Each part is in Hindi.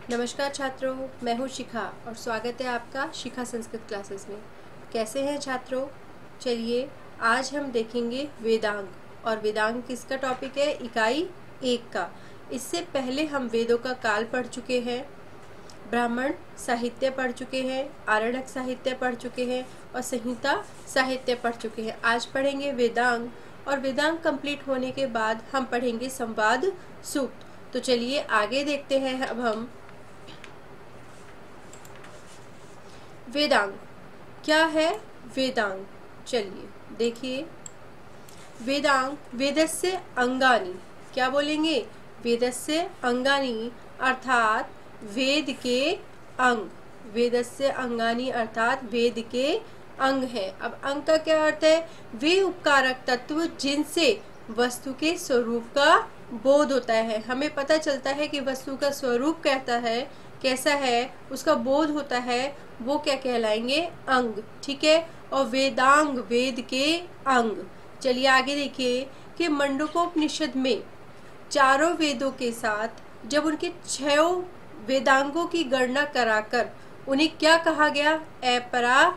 नमस्कार छात्रों, मैं हूँ शिखा और स्वागत है आपका शिखा संस्कृत क्लासेस में। कैसे हैं छात्रों? चलिए आज हम देखेंगे वेदांग। और वेदांग किसका टॉपिक है? इकाई 1 का। इससे पहले हम वेदों का काल पढ़ चुके हैं, ब्राह्मण साहित्य पढ़ चुके हैं, आरण्यक साहित्य पढ़ चुके हैं और संहिता साहित्य पढ़ चुके हैं। आज पढ़ेंगे वेदांग और वेदांग कंप्लीट होने के बाद हम पढ़ेंगे संवाद सूक्त। तो चलिए आगे देखते हैं अब हम वेदांग क्या है। वेदांग चलिए देखिए, वेदांग वेदस्य अंगानि, क्या बोलेंगे? वेदस्य अंगानि अर्थात वेद के अंग। वेदस्य अंगानि अर्थात वेद के अंग है। अब अंग का क्या अर्थ है? वे उपकारक तत्व जिनसे वस्तु के स्वरूप का बोध होता है। हमें पता चलता है कि वस्तु का स्वरूप कहता है, कैसा है, उसका बोध होता है, वो क्या कहलाएंगे? अंग। ठीक है। और वेदांग वेद के अंग। चलिए आगे देखिए कि मंडूकोपनिषद में चारों वेदों के साथ जब उनके 6 वेदांगों की गणना कराकर उन्हें क्या कहा गया? अपरा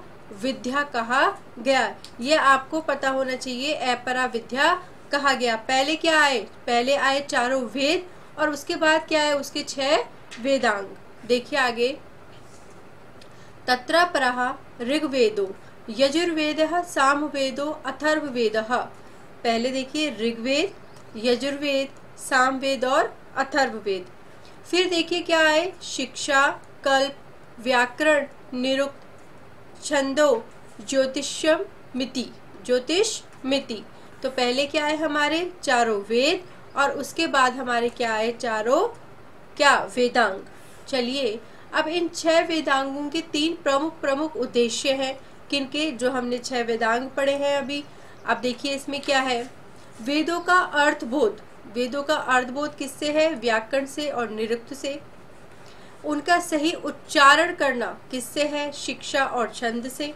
विद्या कहा गया। ये आपको पता होना चाहिए, अपरा विद्या कहा गया। पहले क्या आए? पहले आए चारों वेद और उसके बाद क्या है? उसके 6 वेदांग। देखिए आगे, तत्र परः ऋग्वेदो यजुर्वेदः सामवेदो अथर्ववेदः। पहले देखिए ऋग्वेद, यजुर्वेद, सामवेद और अथर्ववेद। फिर देखिए क्या है? शिक्षा, कल्प, व्याकरण, निरुक्त, छंदो, ज्योतिष्यम, मिति। ज्योतिष मिति। तो पहले क्या है? हमारे चारों वेद और उसके बाद हमारे क्या है? चारों क्या? वेदांग। चलिए अब इन 6 वेदांगों के 3 प्रमुख उद्देश्य हैं। किनके? जो हमने 6 वेदांग पढ़े हैं अभी। अब देखिए इसमें क्या है? वेदों का अर्थबोध। वेदों का अर्थबोध किससे है? व्याकरण से और निरुक्त से। उनका सही उच्चारण करना किससे है? शिक्षा और छंद से।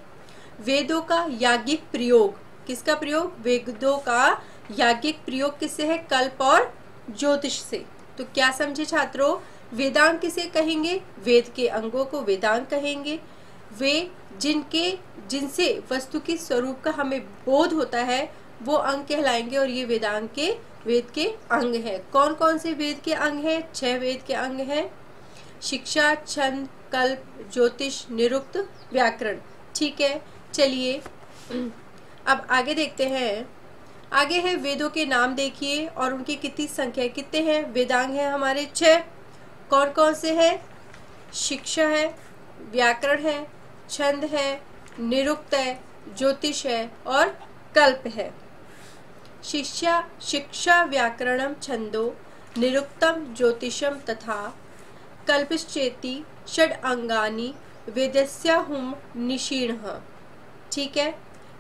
वेदों का याज्ञिक प्रयोग। किसका प्रयोग? वेदों का याज्ञिक प्रयोग किससे है? कल्प और ज्योतिष से। तो क्या समझे छात्रों? वेदांग किसे कहेंगे? वेद के अंगों को वेदांग कहेंगे। वे जिनसे वस्तु के स्वरूप का हमें बोध होता है वो अंग कहलाएंगे और ये वेद के अंग है। कौन कौन से वेद के अंग हैं? 6 वेद के अंग हैं। शिक्षा, छंद, कल्प, ज्योतिष, निरुक्त, व्याकरण। ठीक है। चलिए अब आगे देखते हैं। आगे है वेदों के नाम देखिए और उनकी कितनी संख्या, कितने हैं? वेदांग है हमारे 6। कौन कौन से हैं? शिक्षा है, व्याकरण है, छंद है, निरुक्त है, ज्योतिष है और कल्प है। शिक्षा व्याकरणम छंदो निरुक्तम ज्योतिषम तथा कल्पश्चेति षड अंगानि वेदस्याहुम निषीणः। ठीक है।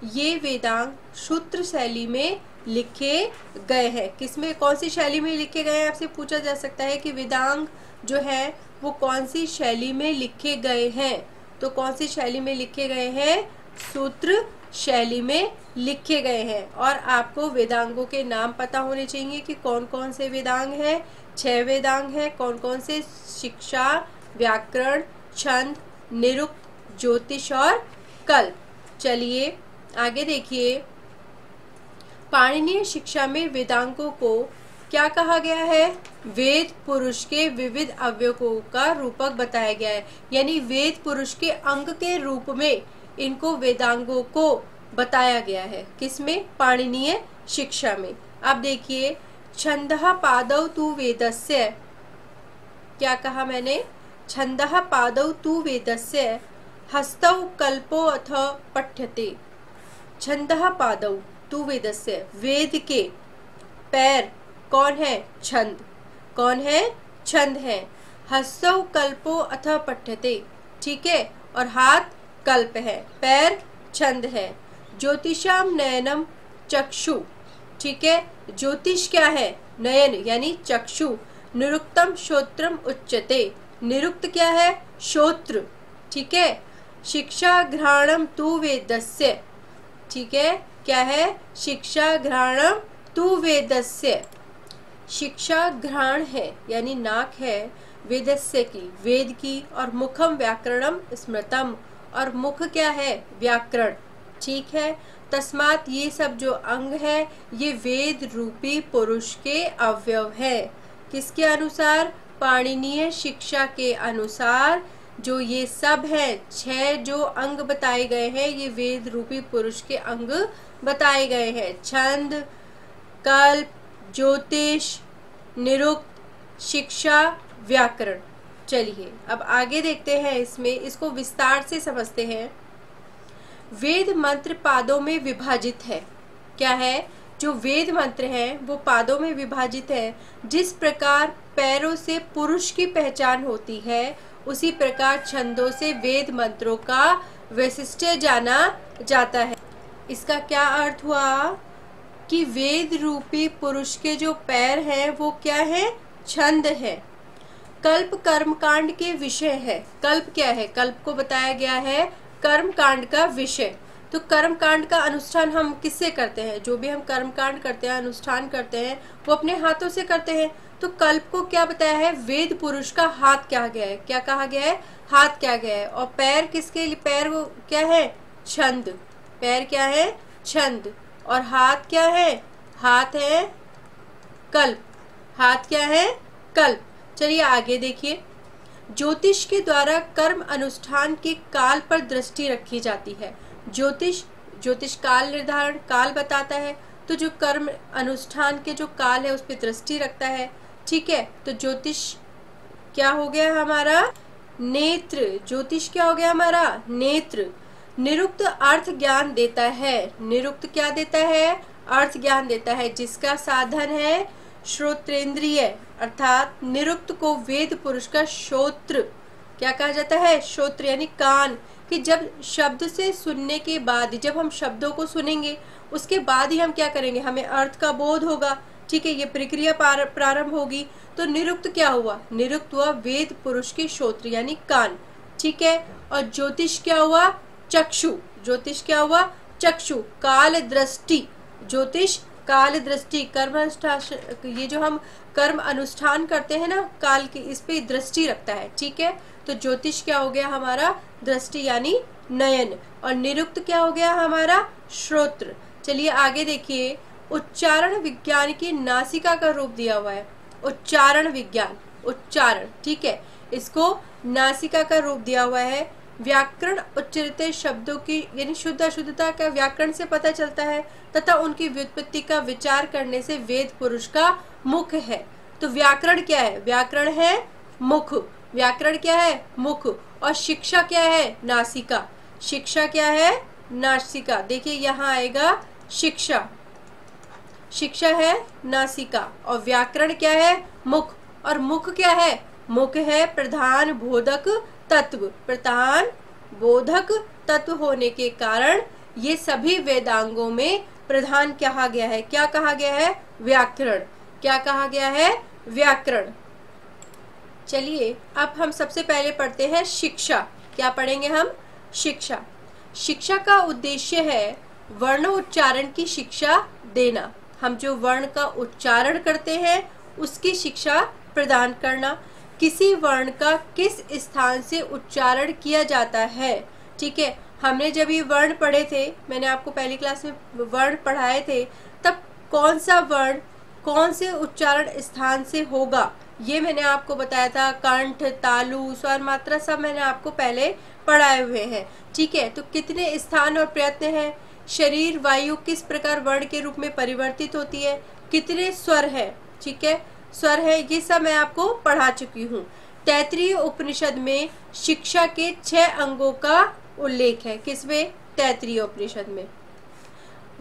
ये वेदांग सूत्र शैली में लिखे गए हैं। किसमें? कौन सी शैली में लिखे गए हैं? आपसे पूछा जा सकता है कि वेदांग जो है वो कौन सी शैली में लिखे गए हैं। तो कौन सी शैली में लिखे गए हैं? सूत्र शैली में लिखे गए हैं। और आपको वेदांगों के नाम पता होने चाहिए कि कौन कौन से वेदांग हैं। 6 वेदांग हैं। कौन कौन से? शिक्षा, व्याकरण, छंद, निरुक्त, ज्योतिष और कल्प। चलिए आगे देखिए, पाणिनीय शिक्षा में वेदांगों को क्या कहा गया है? वेद पुरुष के विविध अवयवों का रूपक बताया गया है। यानी वेद पुरुष के अंग के रूप में इनको वेदांगों को बताया गया है। किसमें? पाणिनीय शिक्षा में। अब देखिए, छंदः पादौ तु वेदस्य। क्या कहा मैंने? छंदः पादौ तु वेदस्य हस्तौ कल्पो अथ पठ्यते। छंदः पादौ तु वेदस्य, वेद के पैर कौन है? छंद। कौन है? छंद है। हस्तौ कल्पो अथ पठ्यते। ठीक है। और हाथ कल्प है, पैर छंद है। ज्योतिषाम नयनम चक्षु। ठीक है। ज्योतिष क्या है? नयन यानी चक्षु। निरुक्तम श्रोत्रम उच्यते। निरुक्त क्या है? श्रोत्र। ठीक है। शिक्षा घ्राणम तु वेदस्य। ठीक है। क्या है? शिक्षा घ्राणम तु वेदस्य। शिक्षा घ्राण है यानी नाक है, वेदस्य की, वेद की, और मुखम व्याकरणम स्मृतम, और मुख क्या है, व्याकरण। ठीक है, तस्मात ये सब जो अंग है ये वेद रूपी पुरुष के अवयव है। किसके अनुसार, पाणिनीय शिक्षा के अनुसार जो ये सब है, 6 जो अंग बताए गए हैं ये वेद रूपी पुरुष के अंग बताए गए हैं। छंद, कल्प, ज्योतिष, निरुक्त, शिक्षा, व्याकरण। चलिए अब आगे देखते हैं, इसमें इसको विस्तार से समझते हैं। वेद मंत्र पादों में विभाजित है। क्या है, जो वेद मंत्र हैं वो पादों में विभाजित है। जिस प्रकार पैरों से पुरुष की पहचान होती है उसी प्रकार छंदों से वेद मंत्रों का वैशिष्ट्य जाना जाता है। इसका क्या अर्थ हुआ कि वेद रूपी पुरुष के जो पैर हैं वो क्या है, छंद है। कल्प कर्मकांड के विषय है। कल्प क्या है, कल्प को बताया गया है कर्मकांड का विषय। तो कर्मकांड का अनुष्ठान हम किससे करते हैं, जो भी हम कर्मकांड करते हैं, अनुष्ठान करते हैं, वो अपने हाथों से करते हैं। तो कल्प को क्या बताया है, वेद पुरुष का हाथ क्या गया है, क्या कहा गया है, हाथ क्या गया है। और पैर किसके लिए, पैर वो क्या है, छंद। पैर क्या है, छंद। और हाथ क्या है, हाथ है कल्प। हाथ क्या है, कल्प। चलिए आगे देखिए। ज्योतिष के द्वारा कर्म अनुष्ठान के काल पर दृष्टि रखी जाती है। ज्योतिष काल निर्धारण, काल बताता है। तो जो कर्म अनुष्ठान के जो काल है उस पर दृष्टि रखता है। ठीक है, तो ज्योतिष क्या हो गया हमारा, नेत्र। ज्योतिष क्या हो गया हमारा, नेत्र। निरुक्त अर्थ ज्ञान देता है। निरुक्त क्या देता है, अर्थ ज्ञान देता है, जिसका साधन है श्रोत्रेंद्रिय, अर्थात निरुक्त को वेद पुरुष का श्रोत्र क्या कहा जाता है, श्रोत्र यानी कान। कि जब शब्द से सुनने के बाद, जब हम शब्दों को सुनेंगे उसके बाद ही हम क्या करेंगे, हमें अर्थ का बोध होगा। ठीक है, ये प्रक्रिया प्रारंभ होगी। तो निरुक्त क्या हुआ, निरुक्त हुआ वेद पुरुष के श्रोत्र यानी कान। ठीक है, और ज्योतिष क्या हुआ, चक्षु। ज्योतिष क्या हुआ, चक्षु। काल दृष्टि, ज्योतिष काल दृष्टि। कर्म अनुष्ठान, ये जो हम कर्म अनुष्ठान करते हैं ना काल की, इस पे दृष्टि रखता है। ठीक है, तो ज्योतिष क्या हो गया हमारा, दृष्टि यानी नयन। और निरुक्त क्या हो गया हमारा, श्रोत्र। चलिए आगे देखिए। उच्चारण विज्ञान की नासिका का रूप दिया हुआ है। उच्चारण विज्ञान, उच्चारण। ठीक है, इसको नासिका का रूप दिया हुआ है। व्याकरण उच्चरित शब्दों की यानी शुद्ध अशुद्धता का व्याकरण से पता चलता है तथा उनकी व्युत्पत्ति का विचार करने से वेद पुरुष का मुख है। तो व्याकरण क्या है, व्याकरण है मुख। व्याकरण क्या है, मुख। और शिक्षा क्या है, नासिका। शिक्षा क्या है, नासिका। देखिए यहाँ आएगा शिक्षा, शिक्षा है नासिका। और व्याकरण क्या है, मुख। और मुख क्या है, मुख है प्रधान बोधक तत्व। प्रधान बोधक तत्व होने के कारण ये सभी वेदांगों में प्रधान कहा गया है। क्या कहा गया है, व्याकरण। क्या कहा गया है, व्याकरण। चलिए अब हम सबसे पहले पढ़ते हैं शिक्षा। क्या पढ़ेंगे हम, शिक्षा। शिक्षा का उद्देश्य है वर्ण उच्चारण की शिक्षा देना। हम जो वर्ण का उच्चारण करते हैं उसकी शिक्षा प्रदान करना। किसी वर्ण का किस स्थान से उच्चारण किया जाता है। ठीक है, हमने जब ये वर्ण पढ़े थे, मैंने आपको पहली क्लास में वर्ण पढ़ाए थे, तब कौन सा वर्ण कौन से उच्चारण स्थान से होगा ये मैंने आपको बताया था। कंठ, तालु, स्वर मात्रा सब मैंने आपको पहले पढ़ाए हुए हैं। ठीक है, तो कितने स्थान और प्रयत्न हैं, शरीर वायु किस प्रकार वर्ण के रूप में परिवर्तित होती है, कितने स्वर है। ठीक है, स्वर है, ये सब मैं आपको पढ़ा चुकी हूँ। तैत्तिरीय उपनिषद में शिक्षा के 6 अंगों का उल्लेख है। किसमें, तैत्तिरीय उपनिषद में।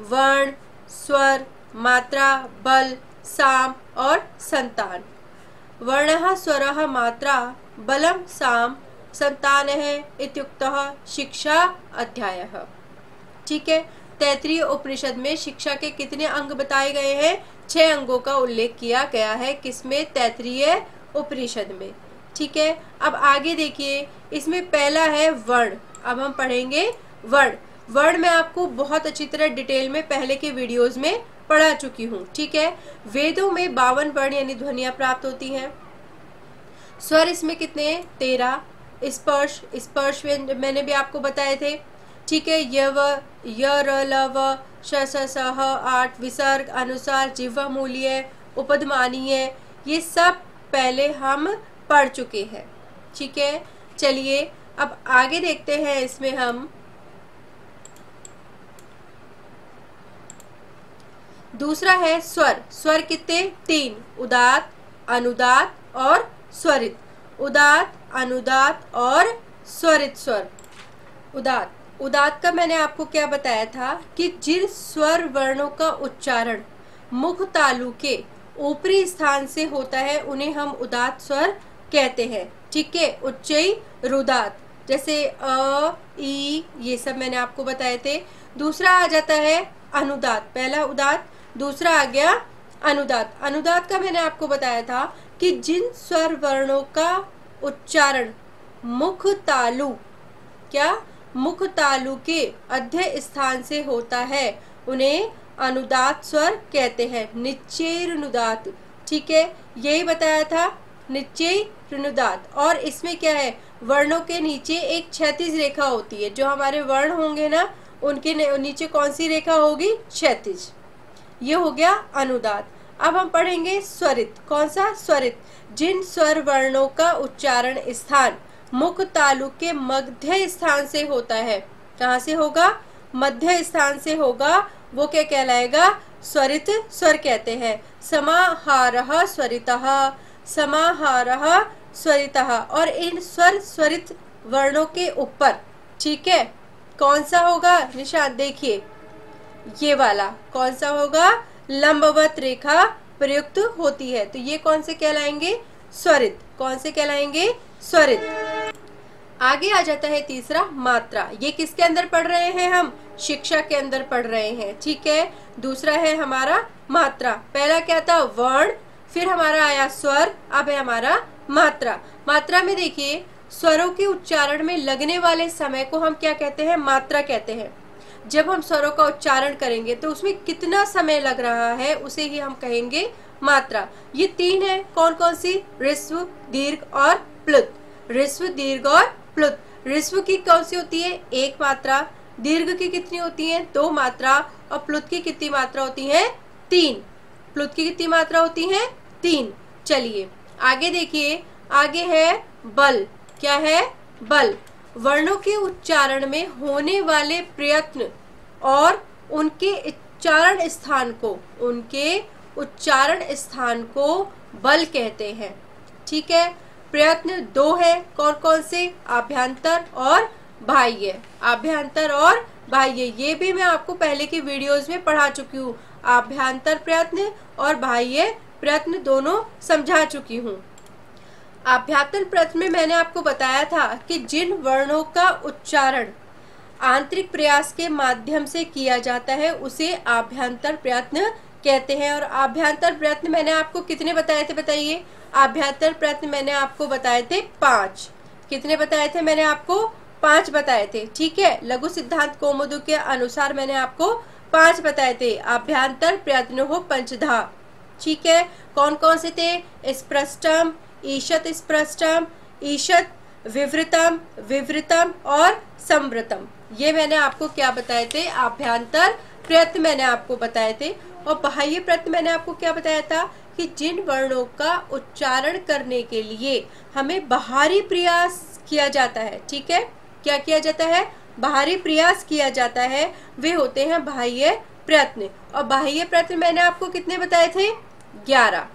वर्ण, स्वर, मात्रा, बल, साम और संतान। वर्णः स्वरः मात्रा बलम साम संतानः इत्युक्तः शिक्षा अध्यायः। ठीक है, तैत्तिरीय उपनिषद में शिक्षा के कितने अंग बताए गए हैं, 6 अंगों का उल्लेख किया गया है। किसमें, तैत्तिरीय उपनिषद में। ठीक है, अब आगे देखिए, इसमें पहला है वर्ण। अब हम पढ़ेंगे वर्ण। वर्ण मैं आपको बहुत अच्छी तरह डिटेल में पहले के वीडियोस में पढ़ा चुकी हूँ। ठीक है, वेदों में 52 वर्ण यानी ध्वनियां प्राप्त होती हैं। स्वर इसमें कितने हैं? 13। स्पर्श, स्पर्श व्यंजन मैंने भी आपको बताए थे, ठीक है। यव, य, र, ल, व, श, स, स, ह, 8। विसर्ग, अनुसार, जिह्वा मूलीय, उपधमानीय, ये सब पहले हम पढ़ चुके हैं, ठीक है। चलिए अब आगे देखते हैं इसमें हम दूसरा है स्वर। स्वर कितने? 3, उदात्त, अनुदात्त और स्वरित। उदात्त, अनुदात्त और स्वरित स्वर। उदात्त, उदात्त का मैंने आपको क्या बताया था कि जिन स्वर वर्णों का उच्चारण मुख तालु के ऊपरी स्थान से होता है उन्हें हम उदात्त स्वर कहते हैं, ठीक है। उच्चई, रुदात्त, जैसे अ, ई, ये सब मैंने आपको बताए थे। दूसरा आ जाता है अनुदात्त। पहला उदात्त, दूसरा आ गया अनुदात्त। अनुदात्त का मैंने आपको बताया था कि जिन स्वर वर्णों का उच्चारण मुख तालु, क्या? मुख तालु के अध्य स्थान से होता है उन्हें अनुदात्त स्वर कहते हैं। निच्चैरुनुदात्त, ठीक है, यही बताया था, निच्चैरुनुदात्त। और इसमें क्या है? वर्णों के नीचे एक क्षैतिज रेखा होती है। जो हमारे वर्ण होंगे ना उनके नीचे कौन सी रेखा होगी? क्षैतिज। ये हो गया अनुदात्त। अब हम पढ़ेंगे स्वरित। कौन सा? स्वरित। जिन स्वर वर्णों का उच्चारण स्थान मुख तालु के मध्य स्थान से होता है। कहाँ से होगा? मध्य स्थान से होगा, वो क्या कहलाएगा? स्वरित स्वर कहते हैं। समाहारः स्वरितः, समाहारः स्वरितः। और इन स्वर स्वरित वर्णों के ऊपर, ठीक है, कौन सा होगा निशान? देखिए ये वाला कौन सा होगा? लंबवत रेखा प्रयुक्त होती है, तो ये कौन से कहलाएंगे? स्वरित। कौन से कहलाएंगे? स्वरित। आगे आ जाता है तीसरा मात्रा। ये किसके अंदर पढ़ रहे हैं हम? शिक्षा के अंदर पढ़ रहे हैं, ठीक है। दूसरा है हमारा मात्रा। पहला क्या था? वर्ण, फिर हमारा आया स्वर, अब है हमारा मात्रा। मात्रा में देखिए स्वरों के उच्चारण में लगने वाले समय को हम क्या कहते हैं? मात्रा कहते हैं। जब हम स्वरों का उच्चारण करेंगे तो उसमें कितना समय लग रहा है उसे ही हम कहेंगे मात्रा। ये 3 है, कौन कौन सी? ह्रस्व, दीर्घ और प्लुत। ह्रस्व, दीर्घ और प्लुत। ह्रस्व की कौन सी होती है? 1 मात्रा। दीर्घ की कितनी होती है? 2 मात्रा। और प्लुत की कितनी मात्रा होती है? 3। प्लुत की कितनी मात्रा होती है? 3। चलिए आगे देखिए, आगे है बल। क्या है? बल। वर्णों के उच्चारण में होने वाले प्रयत्न और उनके उच्चारण स्थान को बल कहते हैं, ठीक है। प्रयत्न 2 है, कौन कौन से? आभ्यंतर और बाह्य। आभ्यंतर और बाह्य, ये भी मैं आपको पहले की वीडियोस में पढ़ा चुकी हूँ। आभ्यंतर प्रयत्न और बाह्य प्रयत्न दोनों समझा चुकी हूँ। आभ्यंतर प्रयत्न में मैंने आपको बताया था कि जिन वर्णों का उच्चारण आंतरिक प्रयास के माध्यम से किया जाता है उसे आभ्यंतर प्रयत्न कहते हैं। और आभ्यंतर प्रयत्न मैंने आपको कितने बताए थे? बताइए। आभ्यंतर प्रयत्न मैंने आपको बताए थे 5। कितने बताए थे? मैंने आपको 5 बताए थे, ठीक है। लघु सिद्धांत कौमुदी के अनुसार मैंने आपको 5 बताए थे। आभ्यंतर प्रयत्न हो पंचधा, ठीक है। कौन कौन से थे? स्पृष्टम, ईशत स्पृष्टम, ईशत विवृतम, विवृतम और संवृतम। ये मैंने आपको क्या बताए थे? आभ्यंतर प्रयत्न मैंने आपको बताए थे। और बाह्य प्रयत्न मैंने आपको क्या बताया था कि जिन वर्णों का उच्चारण करने के लिए हमें बाहरी प्रयास किया जाता है, ठीक है। क्या किया जाता है? बाहरी प्रयास किया जाता है, वे होते हैं बाह्य प्रयत्न। और बाह्य प्रयत्न मैंने आपको कितने बताए थे? 11।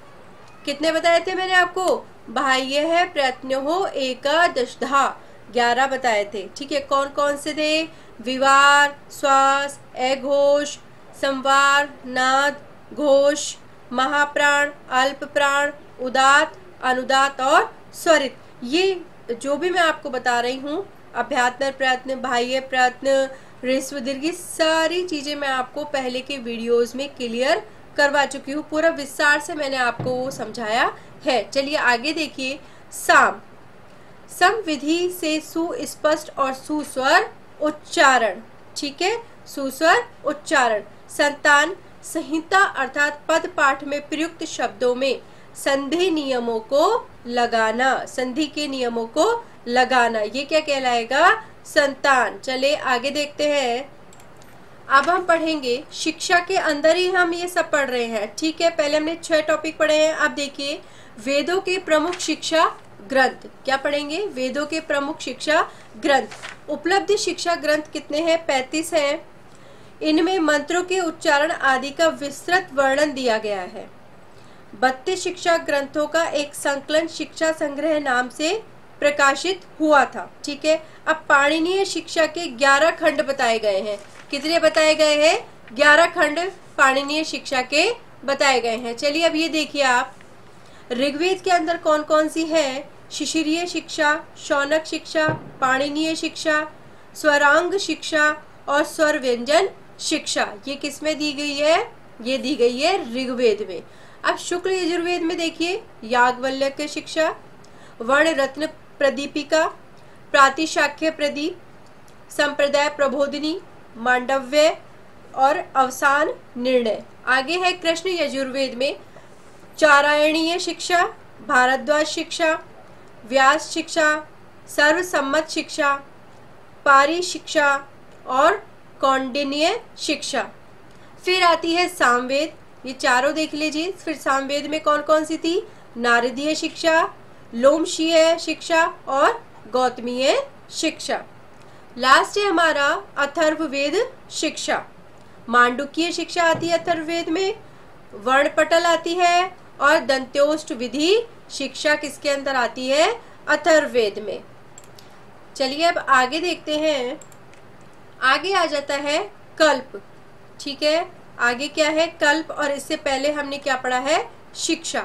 कितने बताए थे मैंने आपको? बाह्य है प्रयत्न हो एकादशधा, 11 बताए थे, ठीक है। कौन कौन से थे? विवार, श्वास, अघोष, संवार, नाद, घोष, महाप्राण, अल्प प्राण, उदात्त, अनुदात्त और स्वरित। ये जो भी मैं आपको बता रही हूँ, आभ्यंतर प्रयत्न, बाह्य प्रयत्न, ह्रस्व, दीर्घ, सारी चीजें मैं आपको पहले के वीडियोस में क्लियर करवा चुकी हूँ। पूरा विस्तार से मैंने आपको वो समझाया है। चलिए आगे देखिए। साम। सम विधि से सुस्पष्ट और सुस्वर उच्चारण, ठीक है। सुस्वर उच्चारण। संतान संहिता अर्थात पद पाठ में प्रयुक्त शब्दों में संधि नियमों को लगाना, संधि के नियमों को लगाना, ये क्या कहलाएगा? संतान। चले आगे देखते हैं। अब हम पढ़ेंगे, शिक्षा के अंदर ही हम ये सब पढ़ रहे हैं, ठीक है। पहले हमने 6 टॉपिक पढ़े हैं। अब देखिए वेदों के प्रमुख शिक्षा ग्रंथ, क्या पढ़ेंगे? वेदों के प्रमुख शिक्षा ग्रंथ। उपलब्ध शिक्षा ग्रंथ कितने हैं? 35 हैं। इनमें मंत्रों के उच्चारण आदि का विस्तृत वर्णन दिया गया है। 32 शिक्षा ग्रंथों का एक संकलन शिक्षा संग्रह नाम से प्रकाशित हुआ था, ठीक है। अब पाणिनीय शिक्षा के 11 खंड बताए गए हैं। कितने बताए गए हैं? 11 खंड पाणिनीय शिक्षा के बताए गए हैं। चलिए अब ये देखिए आप, ऋग्वेद के अंदर कौन कौन सी है? शिशिरीय शिक्षा, शौनक शिक्षा, पाणिनीय शिक्षा, स्वरांग शिक्षा और स्वर व्यंजन शिक्षा। ये किस में दी गई है? ये दी गई है ऋग्वेद में। अब शुक्ल यजुर्वेद में देखिए, याज्ञवल्क्य शिक्षा, वर्ण रत्न प्रदीपिका, प्रातिशाख्य प्रदीप, संप्रदाय प्रबोधिनी, मांडव्य और अवसान निर्णय। आगे है कृष्ण यजुर्वेद में चारायणीय शिक्षा, भारद्वाज शिक्षा, व्यास शिक्षा, सर्वसम्मत शिक्षा, पारी शिक्षा और कौंडिन्य शिक्षा। फिर आती है सामवेद, ये चारों देख लीजिए। फिर सामवेद में कौन कौन सी थी? नारदीय शिक्षा, लोमशीय शिक्षा और गौतमीय शिक्षा। लास्ट है हमारा अथर्ववेद शिक्षा। मांडुक्य शिक्षा आती है अथर्ववेद में, वर्णपटल आती है और दंत्योष्ट विधि शिक्षा किसके अंदर आती है? अथर्ववेद में। चलिए अब आगे देखते हैं। आगे आ जाता है कल्प, ठीक है। आगे क्या है? कल्प। और इससे पहले हमने क्या पढ़ा है? शिक्षा।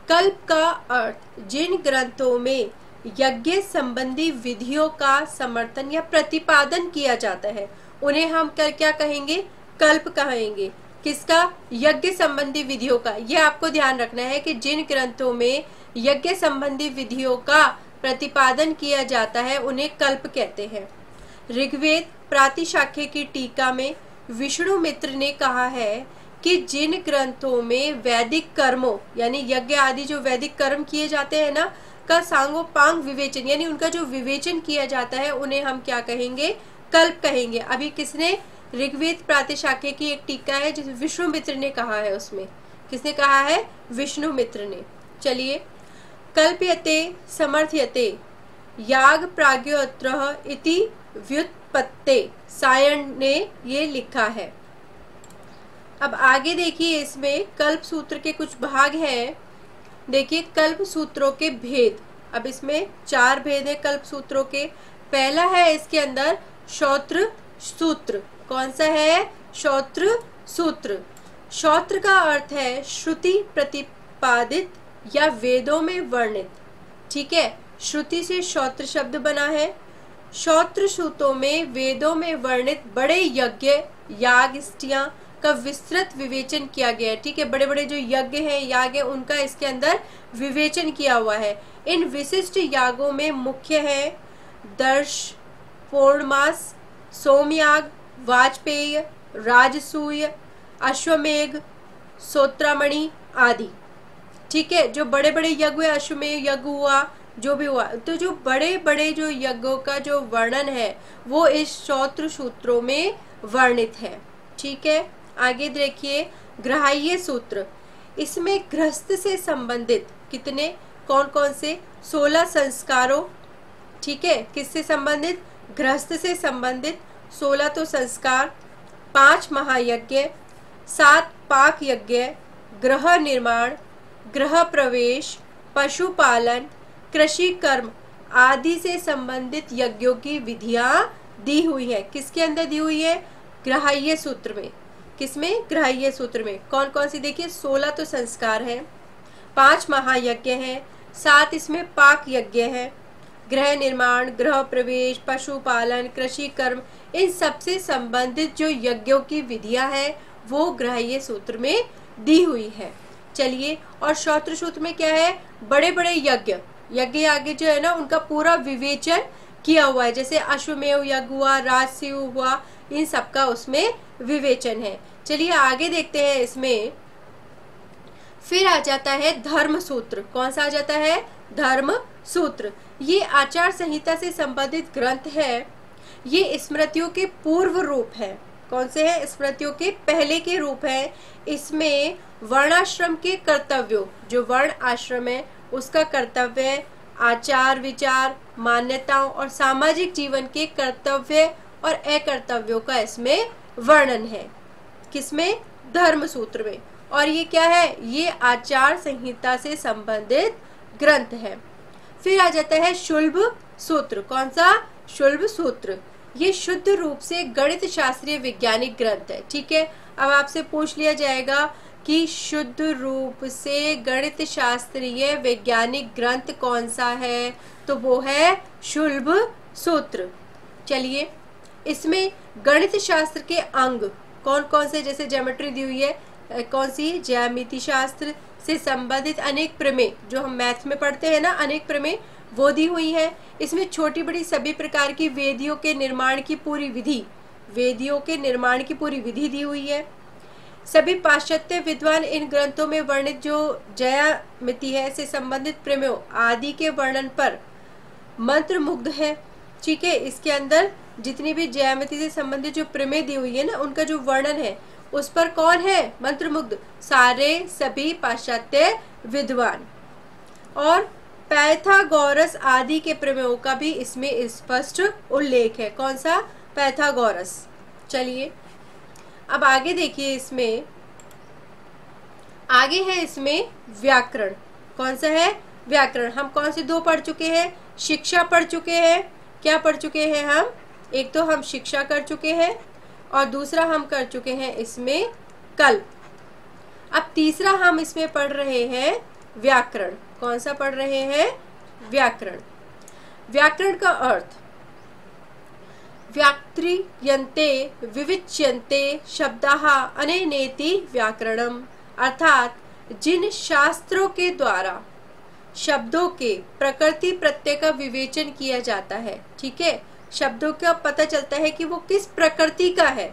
कल्प का अर्थ जिन ग्रंथों में यज्ञ संबंधी विधियों का समर्थन या प्रतिपादन किया जाता है उन्हें हम क्या कहेंगे? कल्प कहेंगे। किसका? यज्ञ संबंधी विधियों का। यह आपको ध्यान रखना है कि जिन ग्रंथों में यज्ञ संबंधी विधियों का प्रतिपादन किया जाता है उन्हें कल्प कहते हैं। ऋग्वेद प्रातिशाख्य की टीका में विष्णु मित्र ने कहा है कि जिन ग्रंथों में वैदिक कर्मों यानी यज्ञ आदि जो वैदिक कर्म किए जाते हैं ना का सांगोपांग विवेचन यानी उनका जो विवेचन किया जाता है उन्हें हम क्या कहेंगे? कल्प कहेंगे। अभी किसने? ऋग्वेद प्रातिशाख्य की एक टीका है जिसे विष्णु मित्र ने कहा है, उसमें किसने कहा है? विष्णु मित्र ने। चलिए, कल्प्यते समर्थयते याग प्राज्ञोत्रः इति व्युत्पत्ते, सायण ने ये लिखा है। अब आगे देखिए, इसमें कल्प सूत्र के कुछ भाग हैं। देखिए कल्प सूत्रों के भेद। अब इसमें 4 भेद है कल्प सूत्रों के। पहला है इसके अंदर श्रोत्र सूत्र। कौन सा है? श्रोत्र सूत्र। श्रोत्र का अर्थ है श्रुति प्रतिपादित या वेदों में वर्णित, ठीक है। श्रुति से श्रोत्र शब्द बना है। श्रोत्र सूत्रों में वेदों में वर्णित बड़े यज्ञ याग स्त्रियां का विस्तृत विवेचन किया गया है, ठीक है। बड़े बड़े जो यज्ञ हैं याग है उनका इसके अंदर विवेचन किया हुआ है। इन विशिष्ट यागों में मुख्य है दर्श, पौर्णमास, सोमयाग, वाजपेय, राजसूय, अश्वमेघ, सोत्रामणि आदि, ठीक है। जो बड़े बड़े यज्ञ हुए, अश्वमेघ यज्ञ हुआ, जो भी हुआ, तो जो बड़े बड़े जो यज्ञों का जो वर्णन है वो इस श्रोत्र सूत्रों में वर्णित है, ठीक है। आगे देखिए ग्राह्य सूत्र। इसमें गृहस्थ से संबंधित कितने कौन कौन से 16 संस्कारों, ठीक है। किससे संबंधित? गृहस्थ से संबंधित 16 तो संस्कार, 5 महायज्ञ, 7 पाक यज्ञ, गृह निर्माण, गृह प्रवेश, पशुपालन, कृषि कर्म आदि से संबंधित यज्ञों की विधियां दी हुई है। किसके अंदर दी हुई है? ग्राह्य सूत्र में। किसमें? ग्राह्य सूत्र में। कौन कौन सी? देखिए 16 तो संस्कार है, 5 महायज्ञ हैं, 7 इसमें पाक यज्ञ है, गृह निर्माण, गृह प्रवेश, पशुपालन, कृषि कर्म, इन सबसे संबंधित जो यज्ञों की विधियां हैं वो ग्राह्य सूत्र में दी हुई है। चलिए, और श्रोत्र सूत्र में क्या है? बड़े बड़े यज्ञ आगे जो है ना उनका पूरा विवेचन किया हुआ है। जैसे अश्वमेव यज्ञ हुआ, राजसूय हुआ, इन सबका उसमें विवेचन है। चलिए आगे देखते हैं इसमें। फिर आ जाता है धर्म सूत्र। कौन सा आ जाता है? धर्म सूत्र। ये आचार संहिता से संबंधित ग्रंथ है। ये स्मृतियों के पूर्व रूप है। कौन से हैं? स्मृतियों के पहले के रूप है। इसमें वर्णाश्रम के कर्तव्यों, जो वर्ण आश्रम है उसका कर्तव्य, आचार विचार, मान्यताओं और सामाजिक जीवन के कर्तव्य और अकर्तव्यों का इसमें वर्णन है। किसमें? धर्म सूत्र में। और ये क्या है? ये आचार संहिता से संबंधित ग्रंथ है। फिर आ जाता है शुल्ब सूत्र। कौन सा? शुल्ब सूत्र। ये शुद्ध रूप से गणित शास्त्रीय वैज्ञानिक ग्रंथ है। ठीक है, अब आपसे पूछ लिया जाएगा कि शुद्ध रूप से गणित शास्त्रीय वैज्ञानिक ग्रंथ कौन सा है, तो वो है शुल्ब सूत्र। चलिए, इसमें गणित शास्त्र के अंग कौन कौन से, जैसे ज्योमेट्री दी हुई है, कौन सी? ज्यामिति शास्त्र से संबंधित अनेक प्रमेय, जो हम मैथ में पढ़ते हैं ना, अनेक प्रमेय, वो दी हुई है। इसमें छोटी बड़ी सभी प्रकार की वेदियों के निर्माण की पूरी विधि, वेदियों के निर्माण की पूरी विधि दी हुई है। सभी पाश्चात्य विद्वान इन ग्रंथों में वर्णित जो ज्यामिति है से संबंधित प्रमेयों आदि के वर्णन पर मंत्र मुग्ध है। ठीक है, इसके अंदर जितनी भी ज्यामिति से संबंधित जो प्रमेय दी हुई है ना, उनका जो वर्णन है उस पर कौन है? मंत्रमुग्ध। सारे सभी पाश्चात्य विद्वान। और पाइथागोरस आदि के प्रमेयों का भी इसमें स्पष्ट उल्लेख है। कौन सा? पाइथागोरस। चलिए, अब आगे देखिए, इसमें आगे है इसमें व्याकरण। कौन सा है? व्याकरण। हम कौन से दो पढ़ चुके हैं? शिक्षा पढ़ चुके हैं। क्या पढ़ चुके हैं हम? एक तो हम शिक्षा कर चुके हैं और दूसरा हम कर चुके हैं इसमें कल्प। अब तीसरा हम इसमें पढ़ रहे हैं व्याकरण। कौन सा पढ़ रहे हैं? व्याकरण। व्याकरण का अर्थ, व्याक्रियन्ते विविच्यन्ते शब्दाः अनेनेति व्याकरणम, अर्थात जिन शास्त्रों के द्वारा शब्दों के प्रकृति प्रत्यय का विवेचन किया जाता है। ठीक है, शब्दों का पता चलता है कि वो किस प्रकृति का है।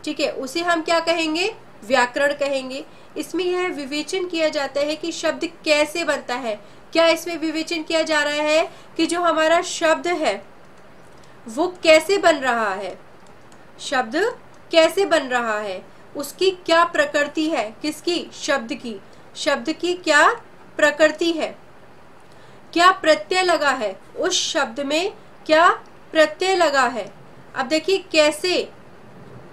ठीक है, उसे हम क्या कहेंगे? व्याकरण कहेंगे। इसमें यह विवेचन किया जाता है कि शब्द कैसे बनता है। क्या इसमें विवेचन किया जा रहा है कि जो हमारा शब्द है वो कैसे बन रहा है, शब्द कैसे बन रहा है, उसकी क्या प्रकृति है, किसकी? शब्द की। शब्द की क्या प्रकृति है, क्या प्रत्यय लगा है, उस शब्द में क्या प्रत्यय लगा है। अब देखिए कैसे,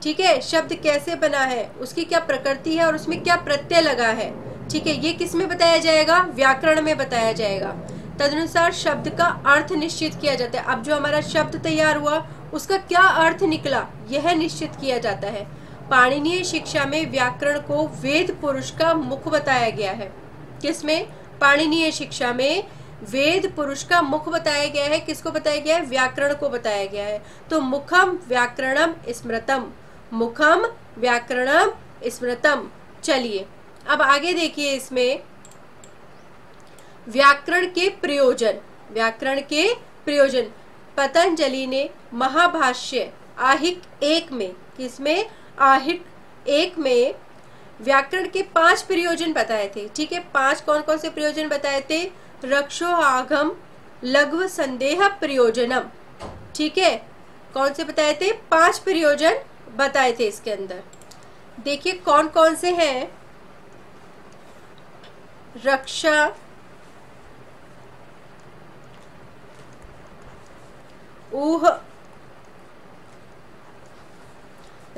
ठीक है, शब्द कैसे बना है, उसकी क्या प्रकृति है और उसमें क्या प्रत्यय लगा है। ठीक है, ये किस में बताया जाएगा? व्याकरण में बताया जाएगा। तदनुसार शब्द का अर्थ निश्चित किया जाता है। अब जो हमारा शब्द तैयार हुआ उसका क्या अर्थ निकला, यह निश्चित किया जाता है। पाणिनीय शिक्षा में व्याकरण को वेद पुरुष का मुख बताया गया है। किसमें? पाणिनीय शिक्षा में वेद पुरुष का मुख बताया गया है। किसको बताया गया है? व्याकरण को बताया गया है। तो मुखम व्याकरणम स्मृतम, मुखम व्याकरणम स्मृतम। चलिए, अब आगे देखिए, इसमें व्याकरण के प्रयोजन, व्याकरण के प्रयोजन पतंजलि ने महाभाष्य आहिक 1 में, किसमें? आहिक 1 में व्याकरण के 5 प्रयोजन बताए थे। ठीक है, 5 कौन कौन से प्रयोजन बताए थे? रक्षोआगम लघु संदेह प्रयोजनम। ठीक है, कौन से बताए थे? 5 प्रयोजन बताए थे इसके अंदर। देखिए कौन कौन से हैं। रक्षा, ऊह,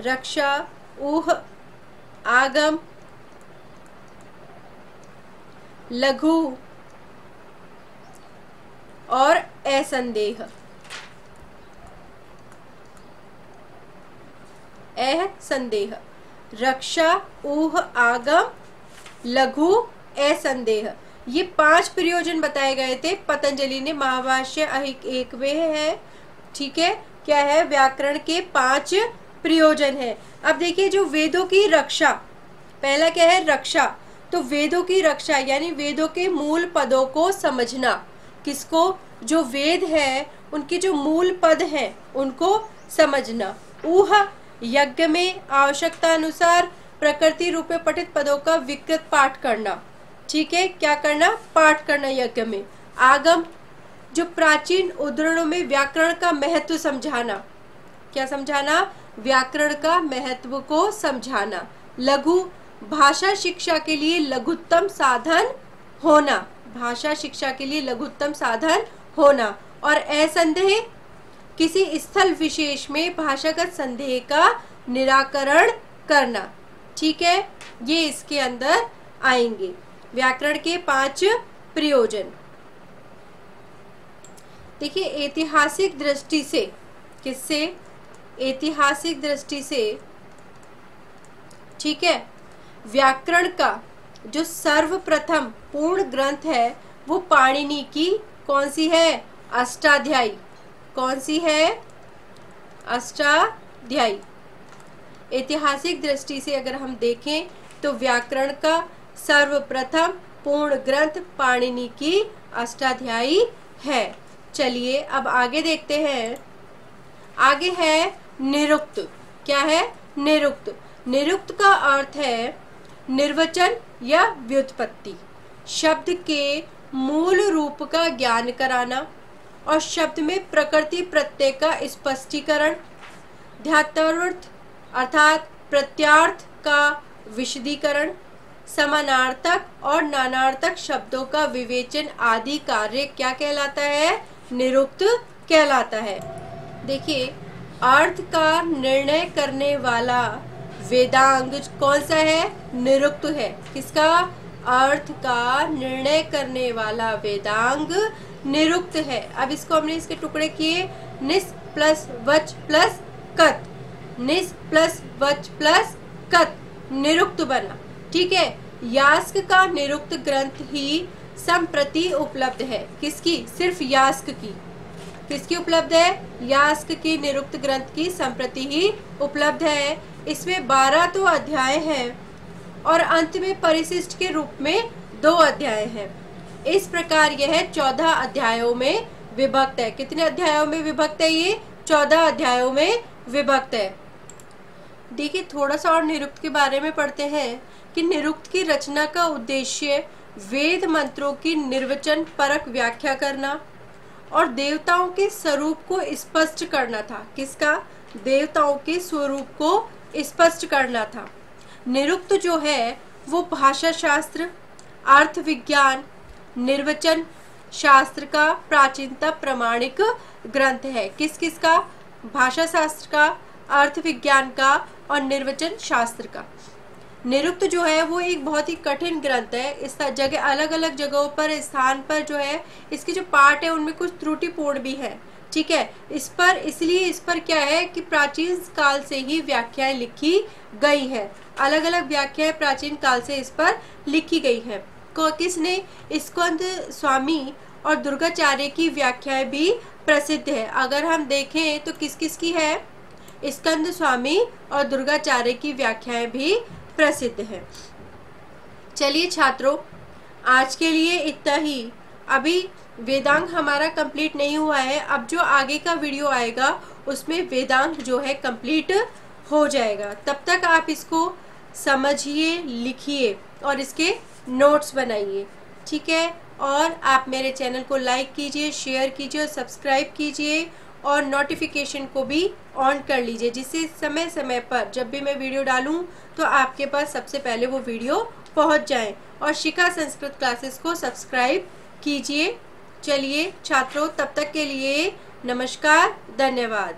रक्षा, ऊह, आगम, लघु और असंदेह। असंदेह, रक्षा, ऊह, आगम, लघु, असंदेह, ये 5 प्रयोजन बताए गए थे। पतंजलि ने महाभाष्य आहिक 1 में है। ठीक है, क्या है? व्याकरण के 5 प्रयोजन है। अब देखिए, जो वेदों की रक्षा, पहला क्या है? रक्षा। तो वेदों की रक्षा यानी वेदों के मूल पदों को समझना। किसको? जो वेद है उनके जो मूल पद हैं उनको समझना। ऊह, यज्ञ में आवश्यकता अनुसार प्रकृति रूप में पठित पदों का विकृत पाठ करना। ठीक है, क्या करना, पाठ करना यज्ञ में। आगम, जो प्राचीन उद्धरणों में व्याकरण का महत्व समझाना, क्या समझाना, व्याकरण का महत्व को समझाना। लघु, भाषा शिक्षा के लिए लघुत्तम साधन होना, भाषा शिक्षा के लिए लघुत्तम साधन होना। और असंदेह, किसी स्थल विशेष में भाषागत संदेह का निराकरण करना। ठीक है, ये इसके अंदर आएंगे व्याकरण के 5 प्रयोजन। देखिए, ऐतिहासिक दृष्टि से, किससे, ऐतिहासिक दृष्टि से, ठीक है, व्याकरण का जो सर्वप्रथम पूर्ण ग्रंथ है वो पाणिनि की कौन सी है, अष्टाध्यायी। कौन सी है, अष्टाध्यायी। ऐतिहासिक दृष्टि से अगर हम देखें तो व्याकरण का सर्वप्रथम पूर्ण ग्रंथ पाणिनि की अष्टाध्यायी है। चलिए अब आगे देखते हैं। आगे है निरुक्त। क्या है, निरुक्त। निरुक्त का अर्थ है निर्वचन या व्युत्पत्ति, शब्द के मूल रूप का ज्ञान कराना और शब्द में प्रकृति प्रत्यय का स्पष्टीकरण, ध्यात्मर्थ अर्थात प्रत्यार्थ का विशदीकरण, समानार्थक और नानार्थक शब्दों का विवेचन आदि कार्य क्या कहलाता है, निरुक्त कहलाता है। देखिए, अर्थ का निर्णय करने वाला वेदांग कौन सा है, निरुक्त है। किसका, अर्थ का निर्णय करने वाला वेदांग निरुक्त है। अब इसको हमने इसके टुकड़े किए, निस प्लस वच प्लस कत, निस प्लस वच प्लस कत, निरुक्त बना। ठीक है, यास्क का निरुक्त ग्रंथ ही संप्रति उपलब्ध है। किसकी, सिर्फ यास्क की। किसकी उपलब्ध है, यास्क की निरुक्त ग्रंथ की संप्रति ही उपलब्ध है। इसमें 12 तो अध्याय हैं और अंत में परिशिष्ट के रूप में 2 अध्याय हैं। इस प्रकार यह 14 अध्यायों में विभक्त है। कितने अध्यायों में विभक्त है ये, 14 अध्यायों में विभक्त है। देखिए, थोड़ा सा और निरुक्त के बारे में पढ़ते हैं कि निरुक्त की रचना का उद्देश्य वेद मंत्रों की निर्वचन परक व्याख्या करना और देवताओं के स्वरूप को स्पष्ट करना था। किसका, देवताओं के स्वरूप को स्पष्ट करना था। निरुक्त जो है वो भाषा शास्त्र, अर्थ विज्ञान, निर्वचन शास्त्र का प्राचीनतम प्रमाणिक ग्रंथ है। किस किस का, भाषा शास्त्र का, अर्थ विज्ञान का और निर्वचन शास्त्र का। निरुक्त जो है वो एक बहुत ही कठिन ग्रंथ है। इस जगह अलग अलग जगहों पर, स्थान पर जो है इसके जो पाठ है उनमें कुछ त्रुटिपूर्ण भी है। ठीक है, इस पर क्या है कि प्राचीन काल से ही व्याख्याएं लिखी गई है। अलग अलग व्याख्याएं प्राचीन काल से इस पर लिखी गई है। किसने, स्कंद स्वामी और दुर्गाचार्य की व्याख्याएं भी प्रसिद्ध है। अगर हम देखें तो किस किस की है, स्कंद स्वामी और दुर्गाचार्य की व्याख्याएं भी प्रसिद्ध है। चलिए छात्रों, आज के लिए इतना ही। अभी वेदांग हमारा कंप्लीट नहीं हुआ है। अब जो आगे का वीडियो आएगा उसमें वेदांग जो है कंप्लीट हो जाएगा। तब तक आप इसको समझिए, लिखिए और इसके नोट्स बनाइए। ठीक है, और आप मेरे चैनल को लाइक कीजिए, शेयर कीजिए और सब्सक्राइब कीजिए और नोटिफिकेशन को भी ऑन कर लीजिए, जिससे समय समय पर जब भी मैं वीडियो डालूं तो आपके पास सबसे पहले वो वीडियो पहुंच जाए। और शिखा संस्कृत क्लासेस को सब्सक्राइब कीजिए। चलिए छात्रों, तब तक के लिए नमस्कार, धन्यवाद।